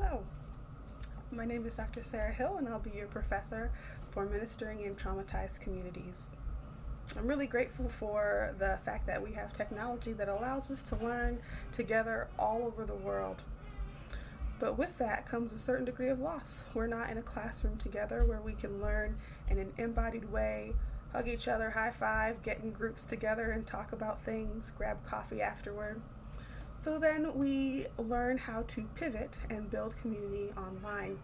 Hello, my name is Dr. Sarah Hill, and I'll be your professor for ministering in traumatized communities. I'm really grateful for the fact that we have technology that allows us to learn together all over the world. But with that comes a certain degree of loss. We're not in a classroom together where we can learn in an embodied way, hug each other, high five, get in groups together and talk about things, grab coffee afterward. So then we learn how to pivot and build community online.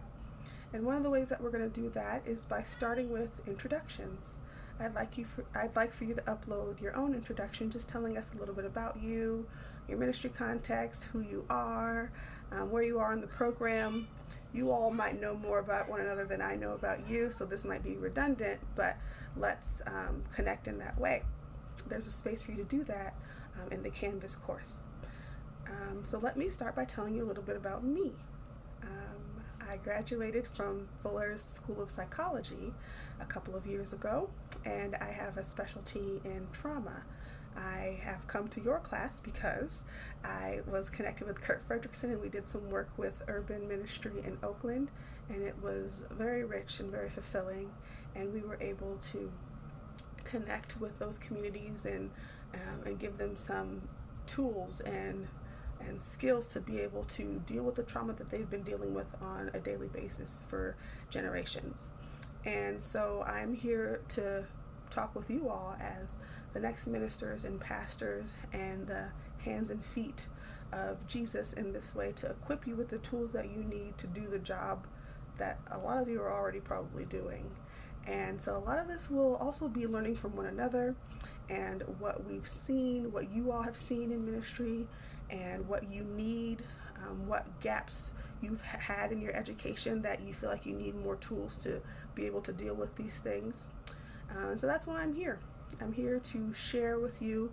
And one of the ways that we're going to do that is by starting with introductions. I'd like for you to upload your own introduction, just telling us a little bit about you, your ministry context, who you are, where you are in the program. You all might know more about one another than I know about you, so this might be redundant, but let's connect in that way. There's a space for you to do that in the Canvas course. So let me start by telling you a little bit about me. I graduated from Fuller's School of Psychology a couple of years ago, and I have a specialty in trauma. I have come to your class because I was connected with Kurt Fredrickson, and we did some work with urban ministry in Oakland, and it was very rich and very fulfilling, and we were able to connect with those communities and give them some tools and skills to be able to deal with the trauma that they've been dealing with on a daily basis for generations. And so I'm here to talk with you all as the next ministers and pastors and the hands and feet of Jesus in this way, to equip you with the tools that you need to do the job that a lot of you are already probably doing. And so a lot of this will also be learning from one another and what we've seen, what you all have seen in ministry, and what you need, what gaps you've had in your education that you feel like you need more tools to be able to deal with these things. So that's why I'm here. I'm here to share with you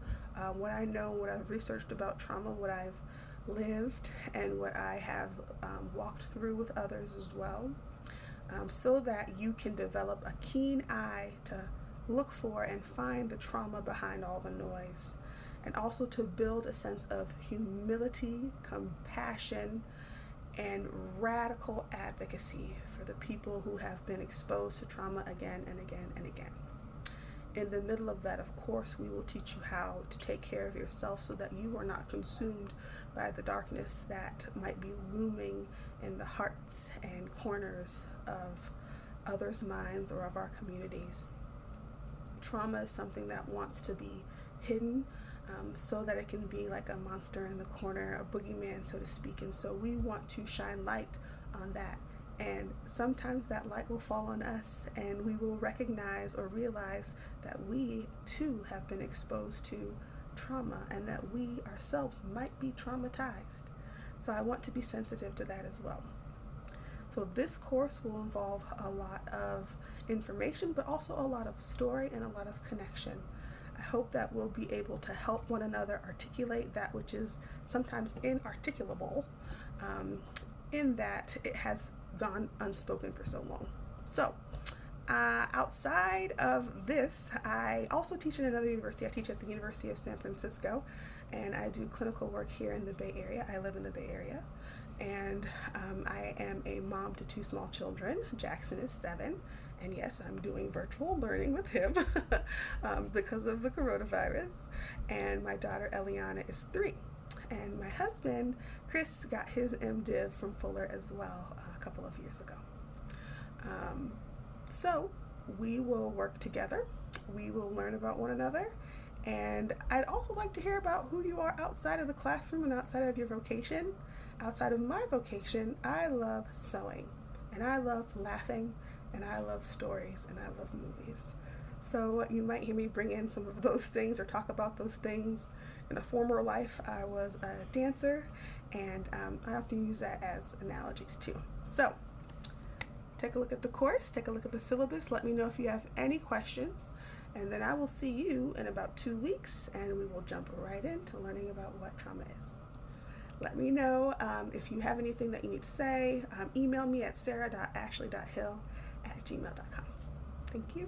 what I know, what I've researched about trauma, what I've lived, and what I have walked through with others as well, so that you can develop a keen eye to look for and find the trauma behind all the noise, and also to build a sense of humility, compassion, and radical advocacy for the people who have been exposed to trauma again and again and again. In the middle of that, of course, we will teach you how to take care of yourself so that you are not consumed by the darkness that might be looming in the hearts and corners of others' minds or of our communities. Trauma is something that wants to be hidden, so that it can be like a monster in the corner, a boogeyman, so to speak. And so we want to shine light on that. And sometimes that light will fall on us, and we will recognize or realize that we too have been exposed to trauma and that we ourselves might be traumatized. So I want to be sensitive to that as well. So this course will involve a lot of information, but also a lot of story and a lot of connection. I hope that we'll be able to help one another articulate that which is sometimes inarticulable, in that it has gone unspoken for so long. So outside of this, I also teach in another university. I teach at the University of San Francisco, and I do clinical work here in the Bay Area. I live in the Bay Area, and I am a mom to 2 small children. Jackson is 7, and yes, I'm doing virtual learning with him because of the coronavirus, and my daughter Eliana is 3. And my husband, Chris, got his MDiv from Fuller as well a couple of years ago. So we will work together. We will learn about one another. And I'd also like to hear about who you are outside of the classroom and outside of your vocation. Outside of my vocation, I love sewing, and I love laughing, and I love stories, and I love movies. So you might hear me bring in some of those things or talk about those things. In a former life, I was a dancer, and I often use that as analogies too. So take a look at the course, take a look at the syllabus, let me know if you have any questions, and then I will see you in about 2 weeks, and we will jump right into learning about what trauma is. Let me know if you have anything that you need to say. Email me at sarah.ashley.hill@gmail.com. Thank you.